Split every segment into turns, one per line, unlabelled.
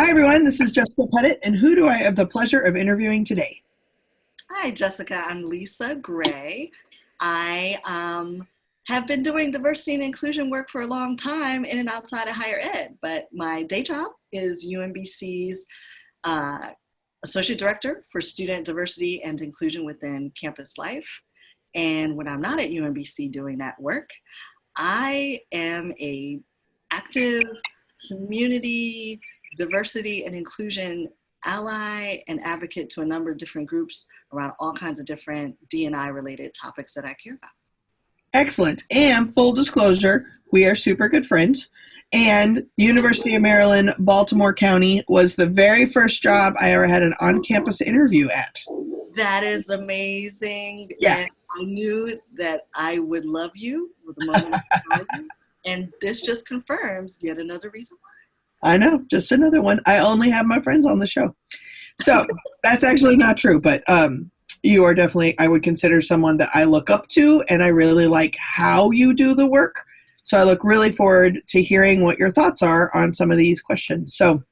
Hi, everyone. This is Jessica Pettitt, and who do I have the pleasure of interviewing today?
Hi, Jessica. I'm Lisa Gray. I have been doing diversity and inclusion work for a long time in and outside of higher ed, but my day job is UMBC's uh, Associate Director for Student Diversity and Inclusion within Campus Life. And when I'm not at UMBC doing that work, I am a active community diversity and inclusion ally and advocate to a number of different groups around all kinds of different D&I related topics that I care about.
Excellent. And full disclosure, we are super good friends. And University of Maryland, Baltimore County was the very first job I ever had an on-campus interview at.
That is amazing.
Yeah.
And I knew that I would love you with the moment I saw you. And this just confirms yet another reason why.
I know, just another one. I only have my friends on the show. So that's actually not true, but you are definitely, I would consider someone that I look up to, and I really like how you do the work. So I look really forward to hearing what your thoughts are on some of these questions. So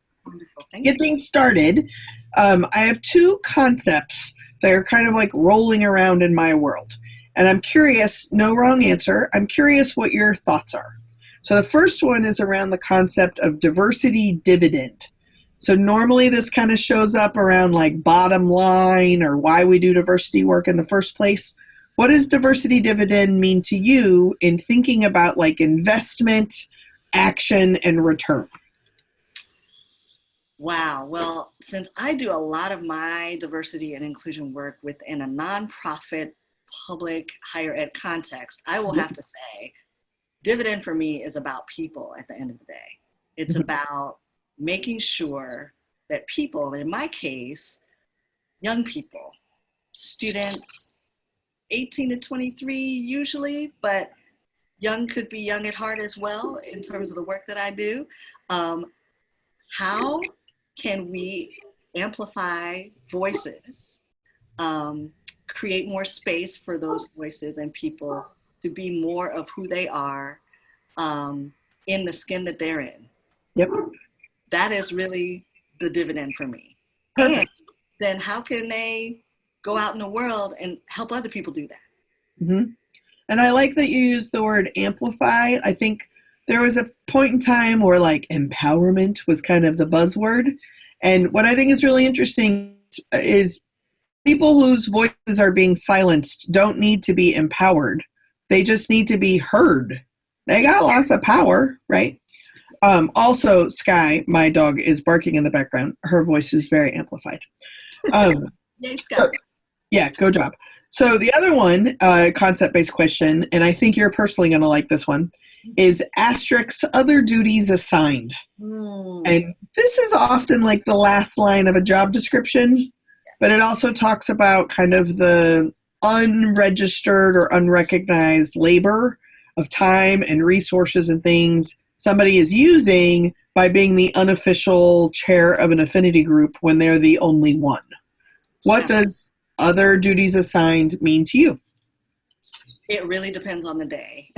to get things started, I have two concepts that are kind of like rolling around in my world. And I'm curious, no wrong answer, I'm curious what your thoughts are. So the first one is around the concept of diversity dividend. So normally this kind of shows up around like bottom line or why we do diversity work in the first place. What does diversity dividend mean to you in thinking about like investment, action, and return?
Wow. Well, since I do a lot of my diversity and inclusion work within a nonprofit public higher ed context, I will have to say dividend for me is about people at the end of the day. It's about making sure that people, in my case, young people, students, 18 to 23 usually, but young could be young at heart as well in terms of the work that I do. How can we amplify voices, create more space for those voices and people to be more of who they are in the skin that they're in?
Yep.
That is really the dividend for me.
Perfect.
And then how can they go out in the world and help other people do that?
Mm-hmm. And I like that you used the word amplify. I think there was a point in time where like empowerment was kind of the buzzword. And what I think is really interesting is people whose voices are being silenced don't need to be empowered. They just need to be heard. They got lots of power, right? Also, Sky, my dog, is barking in the background. Her voice is very amplified.
Yay, Scott.
Yeah, go job. So the other one, concept-based question, and I think you're personally going to like this one, is asterisk other duties assigned. And this is often like the last line of a job description, but it also talks about kind of the unregistered or unrecognized labor of time and resources and things somebody is using by being the unofficial chair of an affinity group when they're the only one. What does other duties assigned mean to you?
It really depends on the day.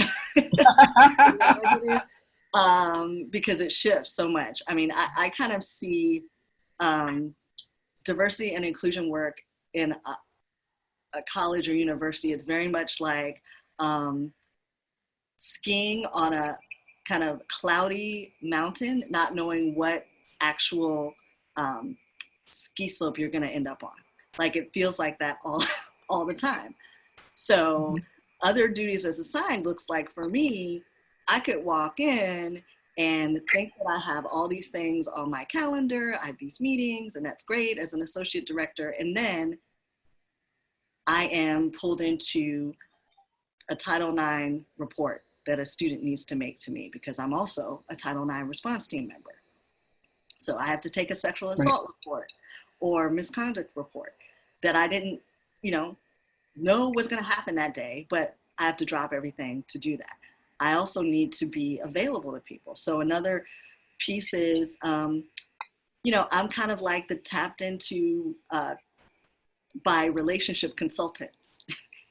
Because it shifts so much. I mean, I kind of see diversity and inclusion work in a college or university. It's very much like skiing on a kind of cloudy mountain, not knowing what actual ski slope you're going to end up on. Like it feels like that all the time. So other duties as assigned looks like for me, I could walk in and think that I have all these things on my calendar, I have these meetings, and that's great as an associate director. And then I am pulled into a Title IX report that a student needs to make to me because I'm also a Title IX response team member. So I have to take a sexual assault report or misconduct report that I didn't, know was going to happen that day, but I have to drop everything to do that. I also need to be available to people. So another piece is, I'm kind of like the tapped into by relationship consultant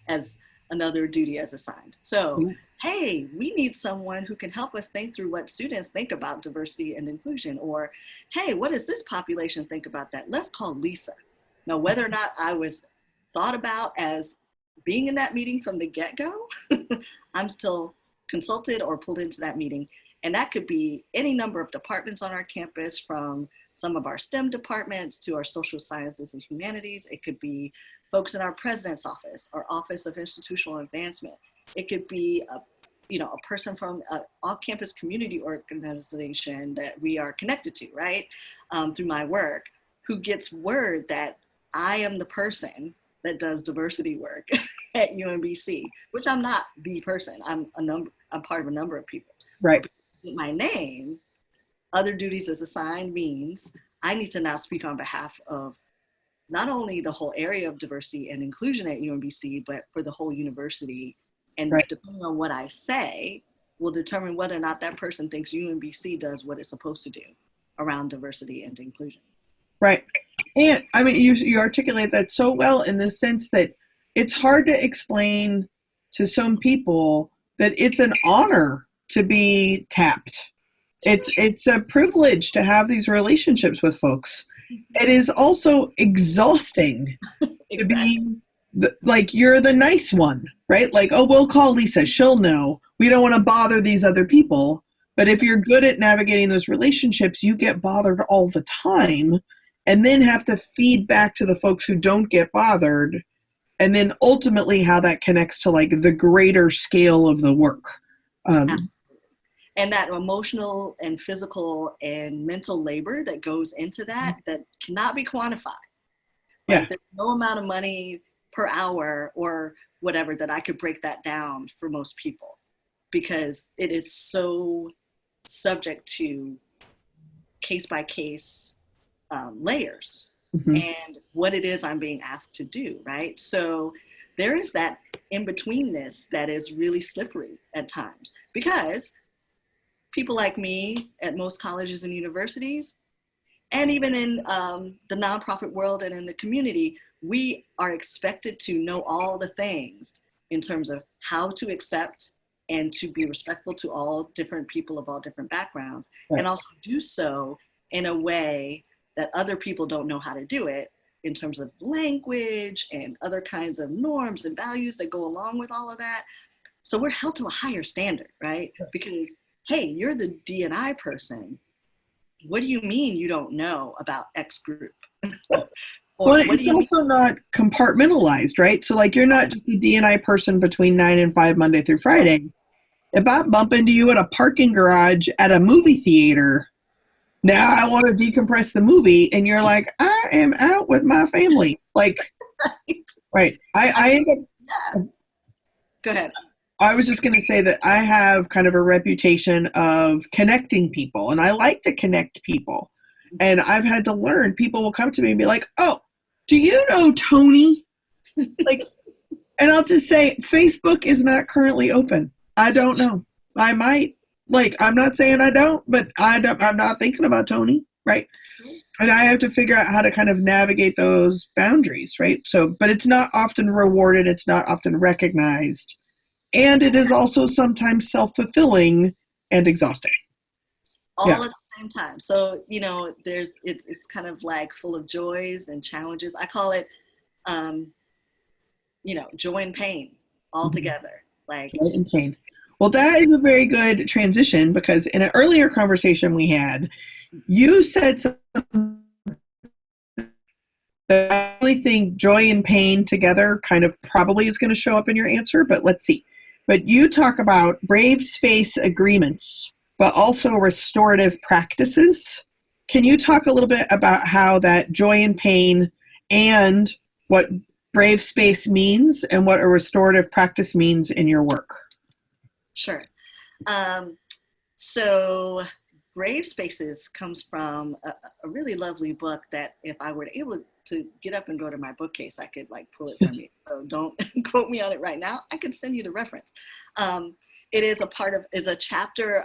as another duty as assigned. So, hey, we need someone who can help us think through what students think about diversity and inclusion. Or, hey, what does this population think about that? Let's call Lisa. Now, whether or not I was thought about as being in that meeting from the get-go, I'm still consulted or pulled into that meeting. And that could be any number of departments on our campus, from some of our STEM departments to our social sciences and humanities. It could be folks in our president's office, our Office of Institutional Advancement. It could be a person from an off-campus community organization that we are connected to, right, through my work, who gets word that I am the person that does diversity work at UMBC, which I'm not the person. I'm part of a number of people.
Right.
My name, other duties as assigned, means I need to now speak on behalf of not only the whole area of diversity and inclusion at UMBC, but for the whole university. And depending on what I say, will determine whether or not that person thinks UMBC does what it's supposed to do around diversity and inclusion.
Right. And I mean, you articulate that so well, in the sense that it's hard to explain to some people that it's an honor to be tapped. It's a privilege to have these relationships with folks. It is also exhausting to be like, you're the nice one, right? Like, oh, we'll call Lisa, she'll know. We don't want to bother these other people. But if you're good at navigating those relationships, you get bothered all the time, and then have to feed back to the folks who don't get bothered, and then ultimately how that connects to like the greater scale of the work.
And that emotional and physical and mental labor that goes into that cannot be quantified. Like, there's no amount of money per hour or whatever that I could break that down for most people, because it is so subject to case by case layers and what it is I'm being asked to do, right? So there is that in-betweenness that is really slippery at times, because people like me at most colleges and universities, and even in the nonprofit world and in the community, we are expected to know all the things in terms of how to accept and to be respectful to all different people of all different backgrounds, and also do so in a way that other people don't know how to do it, in terms of language and other kinds of norms and values that go along with all of that. So we're held to a higher standard, right? Because, hey, you're the D&I person. What do you mean you don't know about X group?
Well, it's also not compartmentalized, right? So like, you're not just a D&I person between 9 and 5 Monday through Friday. If I bump into you at a parking garage at a movie theater, now I want to decompress the movie, and you're like, I am out with my family. Like, right. I end up.
Yeah. Go ahead.
I was just going to say that I have kind of a reputation of connecting people, and I like to connect people. And I've had to learn, people will come to me and be like, oh, do you know Tony? Like, and I'll just say, Facebook is not currently open. I don't know. I might. Like, I'm not saying I don't, but I'm not thinking about Tony, right? And I have to figure out how to kind of navigate those boundaries, right? So, but it's not often rewarded. It's not often recognized. And it is also sometimes self-fulfilling and exhausting.
All at the same time. So, it's kind of like full of joys and challenges. I call it, joy and pain all together. Like,
joy and pain. Well, that is a very good transition, because in an earlier conversation we had, you said something that I really think joy and pain together kind of probably is going to show up in your answer, but let's see. But you talk about brave space agreements, but also restorative practices. Can you talk a little bit about how that joy and pain and what brave space means and what a restorative practice means in your work?
Sure. So Brave Spaces comes from a really lovely book that, if I were able to get up and go to my bookcase, I could like pull it from you. So don't quote me on it right now. I could send you the reference. it is is a chapter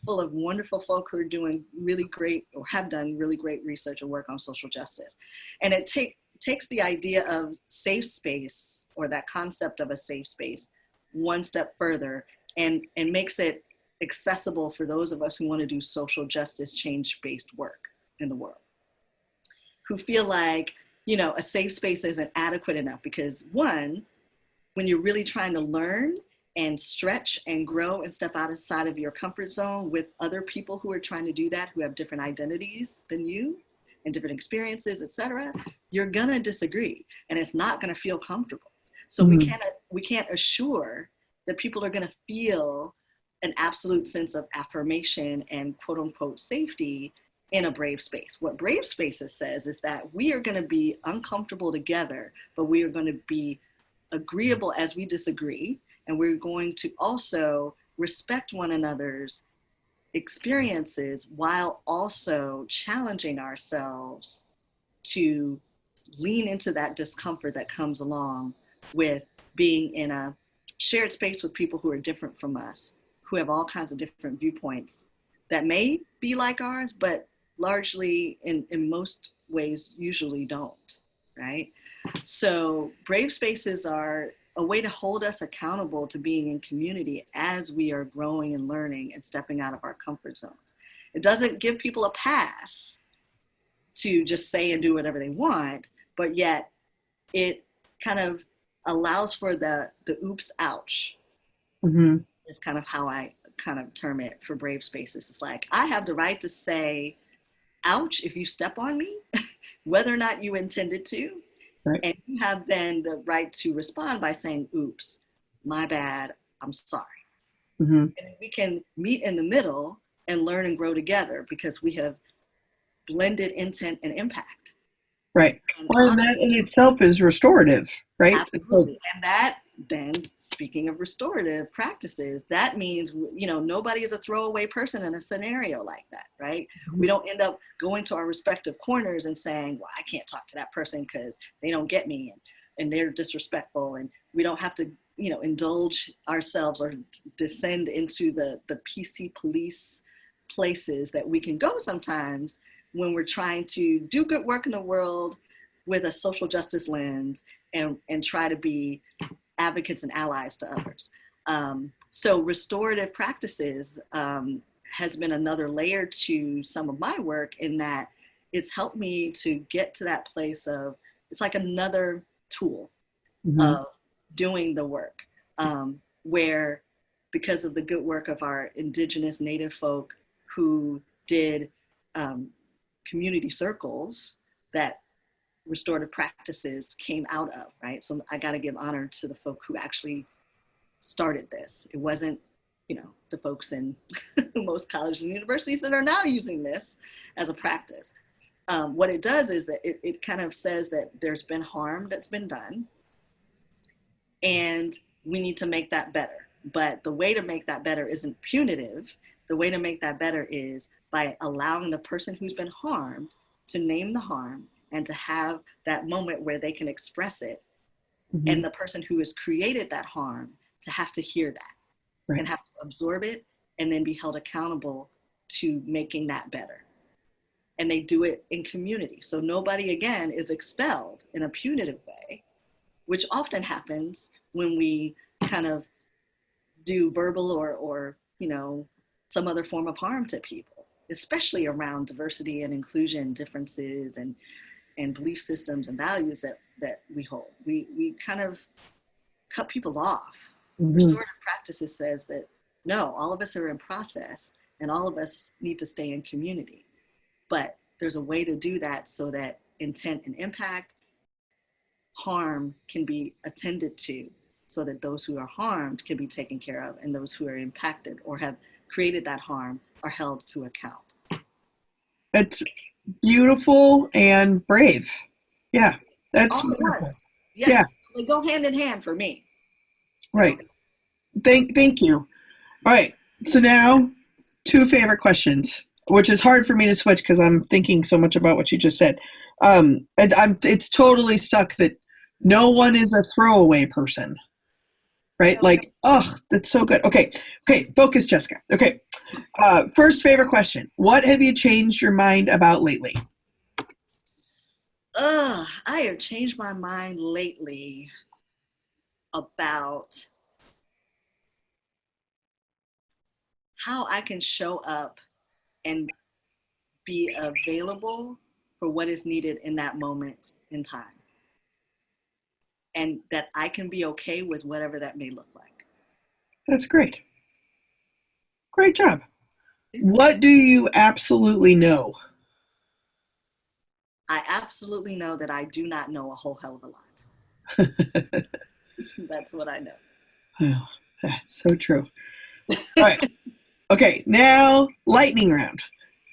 full of wonderful folk who are doing really great, or have done really great research and work on social justice. And it takes the idea of safe space, or that concept of a safe space, one step further, and makes it accessible for those of us who want to do social justice change-based work in the world, who feel like, a safe space isn't adequate enough because, one, when you're really trying to learn and stretch and grow and step outside of your comfort zone with other people who are trying to do that, who have different identities than you and different experiences, etc., you're gonna disagree, and it's not gonna feel comfortable. So we can't assure that people are gonna feel an absolute sense of affirmation and quote unquote safety in a brave space. What Brave Spaces says is that we are gonna be uncomfortable together, but we are gonna be agreeable as we disagree, and we're going to also respect one another's experiences while also challenging ourselves to lean into that discomfort that comes along with being in a shared space with people who are different from us, who have all kinds of different viewpoints that may be like ours, but largely in most ways usually don't, right? So brave spaces are a way to hold us accountable to being in community as we are growing and learning and stepping out of our comfort zones. It doesn't give people a pass to just say and do whatever they want, but yet it kind of allows for the oops, ouch. Is kind of how I kind of term it for brave spaces. It's like, I have the right to say, ouch, if you step on me, whether or not you intended to. Right. And you have then the right to respond by saying, oops, my bad, I'm sorry. And we can meet in the middle and learn and grow together because we have blended intent and impact.
Right. Well, and that in itself is restorative, right?
Absolutely. And that then, speaking of restorative practices, that means, nobody is a throwaway person in a scenario like that, right? We don't end up going to our respective corners and saying, well, I can't talk to that person because they don't get me and they're disrespectful. And we don't have to, indulge ourselves or descend into the PC police places that we can go sometimes when we're trying to do good work in the world with a social justice lens and try to be advocates and allies to others. So restorative practices has been another layer to some of my work in that it's helped me to get to that place of, it's like another tool of doing the work where, because of the good work of our indigenous native folk who did community circles that restorative practices came out of, right? So I got to give honor to the folk who actually started this. It wasn't, the folks in most colleges and universities that are now using this as a practice. What it does is that it kind of says that there's been harm that's been done and we need to make that better. But the way to make that better isn't punitive. The way to make that better is by allowing the person who's been harmed to name the harm and to have that moment where they can express it, and the person who has created that harm to have to hear that and have to absorb it and then be held accountable to making that better. And they do it in community. So nobody, again, is expelled in a punitive way, which often happens when we kind of do verbal or some other form of harm to people, especially around diversity and inclusion differences and belief systems and values that we hold. We kind of cut people off. Restorative practices says that, no, all of us are in process and all of us need to stay in community. But there's a way to do that so that intent and impact, harm can be attended to so that those who are harmed can be taken care of and those who are impacted or have created that harm are held to account.
It's beautiful and brave. Yeah, that's wonderful.
Yes, yeah. They go hand in hand for me.
Right. Thank you. All right. So now, two favorite questions, which is hard for me to switch because I'm thinking so much about what you just said. And it's totally stuck that no one is a throwaway person. right? Like, oh, that's so good. Okay, focus, Jessica. Okay, first favorite question. What have you changed your mind about lately?
I have changed my mind lately about how I can show up and be available for what is needed in that moment in time. And that I can be okay with whatever that may look like.
That's great. Great job. What do you absolutely know?
I absolutely know that I do not know a whole hell of a lot. That's what I know.
Oh, that's so true. All right. Okay, now lightning round.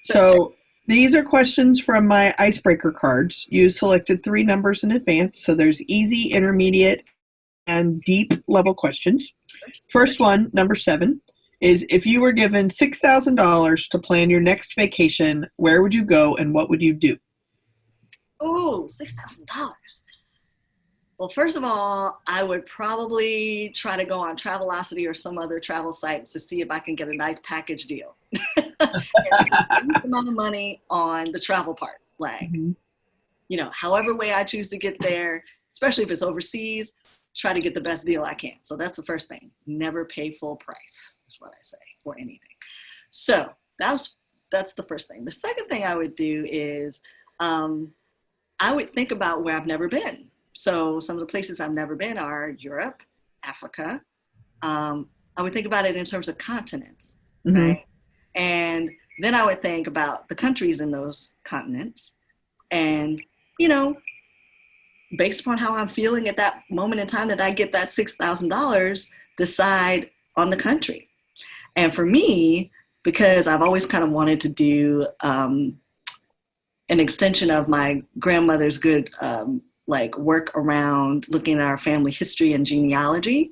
So these are questions from my icebreaker cards. You selected 3 numbers in advance. So there's easy, intermediate, and deep level questions. First one, number 7, is if you were given $6,000 to plan your next vacation, where would you go and what would you do?
Ooh, $6,000. Well, first of all, I would probably try to go on Travelocity or some other travel sites to see if I can get a nice package deal. And a amount of money on the travel part. Like, however way I choose to get there, especially if it's overseas, try to get the best deal I can. So that's the first thing. Never pay full price is what I say for anything. So that's the first thing. The second thing I would do is I would think about where I've never been. So some of the places I've never been are Europe, Africa. I would think about it in terms of continents, right? And then I would think about the countries in those continents and, based upon how I'm feeling at that moment in time that I get that $6,000, decide on the country. And for me, because I've always kind of wanted to do an extension of my grandmother's good work around looking at our family history and genealogy,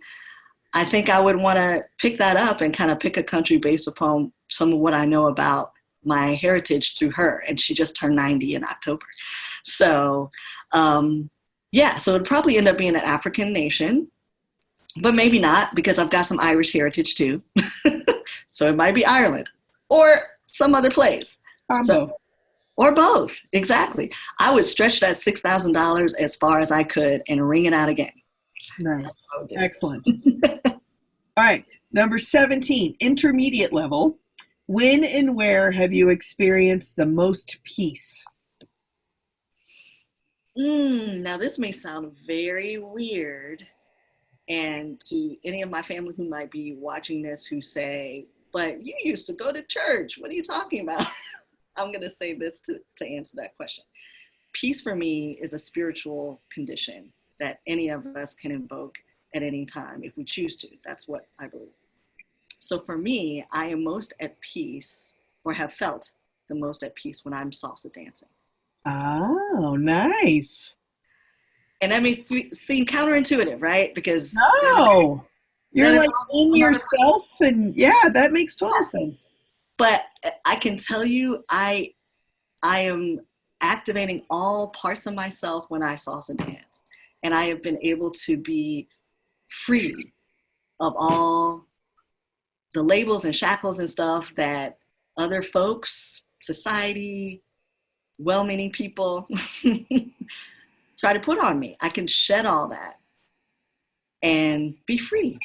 I think I would want to pick that up and kind of pick a country based upon some of what I know about my heritage through her. And she just turned 90 in October. So, so it'd probably end up being an African nation, but maybe not because I've got some Irish heritage too. So it might be Ireland or some other place. Or both, exactly. I would stretch that $6,000 as far as I could and wring it out again.
Nice. Excellent. All right. Number 17, intermediate level. When and where have you experienced the most peace?
Now, this may sound very weird. And to any of my family who might be watching this who say, but you used to go to church. What are you talking about? I'm going to say this to answer that question. Peace for me is a spiritual condition that any of us can invoke at any time if we choose to. That's what I believe. So for me, I am most at peace, or have felt the most at peace when I'm salsa dancing.
Oh, nice.
And that may seem counterintuitive, right? Because
you're like in yourself, and that makes total sense.
But I can tell you, I am activating all parts of myself when I salsa dance. And I have been able to be free of all the labels and shackles and stuff that other folks, society, well-meaning people try to put on me. I can shed all that and be free.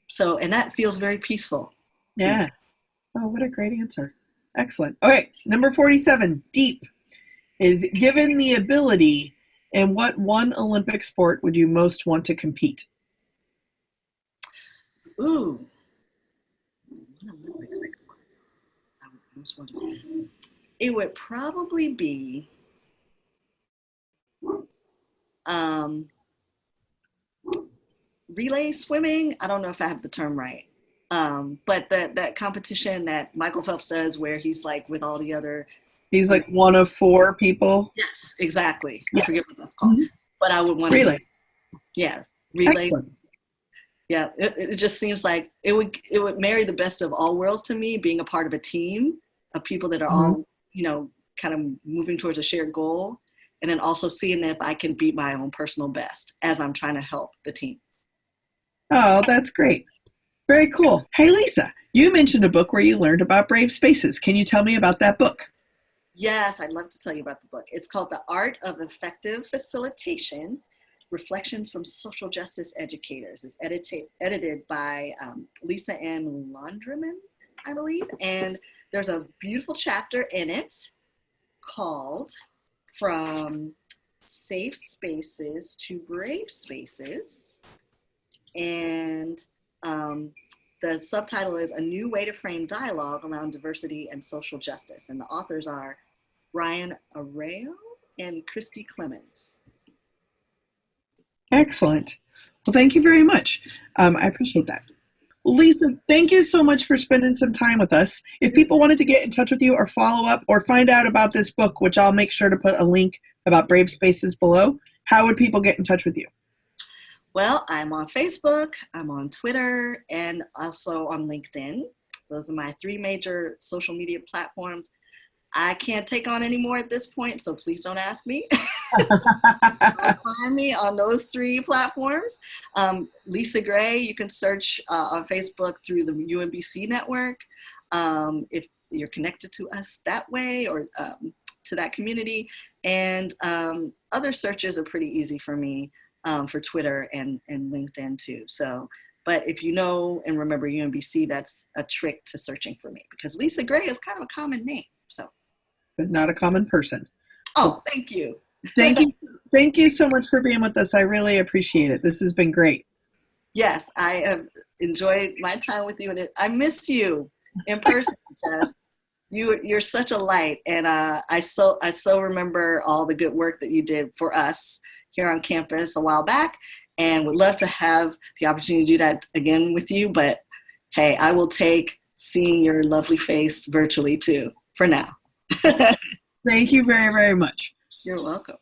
So, and that feels very peaceful.
Yeah. Oh, what a great answer. Excellent. Okay, number 47, deep, is given the ability, in what one Olympic sport would you most want to compete?
Ooh. It would probably be relay swimming. I don't know if I have the term right. But that competition that Michael Phelps does where he's like with all the other.
He's like one of 4 people.
Yes, exactly. I forget what that's called. But I would want to.
Relay.
Relay.
Excellent.
Yeah, it just seems like it would marry the best of all worlds to me, being a part of a team of people that are all, kind of moving towards a shared goal. And then also seeing if I can beat my own personal best as I'm trying to help the team.
Oh, that's great. Very cool. Hey, Lisa, you mentioned a book where you learned about brave spaces. Can you tell me about that book?
Yes, I'd love to tell you about the book. It's called The Art of Effective Facilitation, Reflections from Social Justice Educators. It's edited by Lisa M. Laundreman, I believe. And there's a beautiful chapter in it called From Safe Spaces to Brave Spaces. And the subtitle is A New Way to Frame Dialogue Around Diversity and Social Justice. And the authors are Brian Arao and Kristi Clemens.
Excellent. Well, thank you very much. I appreciate that. Lisa, thank you so much for spending some time with us. If people wanted to get in touch with you or follow up or find out about this book, which I'll make sure to put a link about Brave Spaces below, how would people get in touch with you?
Well, I'm on Facebook, I'm on Twitter, and also on LinkedIn. Those are my 3 major social media platforms. I can't take on any more at this point, so please don't ask me. Find me on those 3 platforms. Lisa Gray, you can search on Facebook through the UMBC network. If you're connected to us that way or to that community. And other searches are pretty easy for me for Twitter and LinkedIn too. So, but if you know and remember UMBC, that's a trick to searching for me because Lisa Gray is kind of a common name. So,
but not a common person.
Oh, thank you.
Thank you so much for being with us. I really appreciate it. This has been great.
Yes, I have enjoyed my time with you, and I miss you in person, Jess. You're such a light, and I so remember all the good work that you did for us here on campus a while back, and would love to have the opportunity to do that again with you. But hey, I will take seeing your lovely face virtually too for now.
Thank you very, very much.
You're welcome.